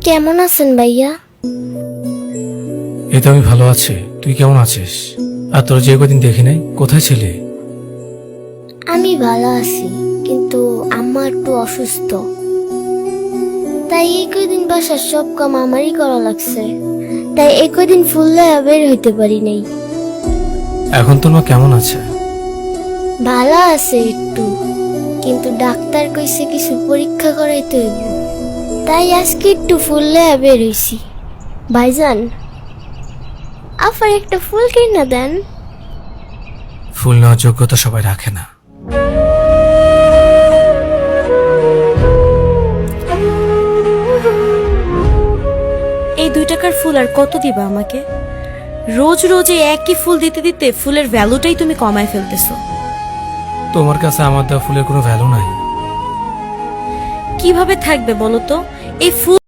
কেমন আছেন ভাইয়া? এই তো আমি ভালো আছি। তুই কেমন আছিস? আর তোর যে কদিন দেখি নাই, কোথায় ছিলি? আমি ভালো আছি, কিন্তু আম্মা একটু অসুস্থ, তাই এই কদিন বাসার সব কাম আমারই করা লাগছে। তাই এই কদিন ফুল লয়া বের হইতে পারি নাই। এখন তোর মা কেমন আছে? ভালো আছে একটু, কিন্তু ডাক্তার কইছে কিছু পরীক্ষা করাইতে হইব, তাই আজকে একটু ফুল লয়া বের হইছি। ভাইজান, আফার একটা ফুল কিনা দেন। ফুল নেওয়ার যোগ্যতা সবাই রাখে না। এই 2 টাকার ফুল আর কত দিবা আমাকে? রোজ রোজ এই একই ফুল দিতে দিতে ফুলের ভ্যালুটাই তুমি কমায় ফেলতেছো। তোমার কাছে আমার দেওয়া ফুলের কোনো ভ্যালু নাই। কিভাবে থাকবে বলো তো? এই ফুল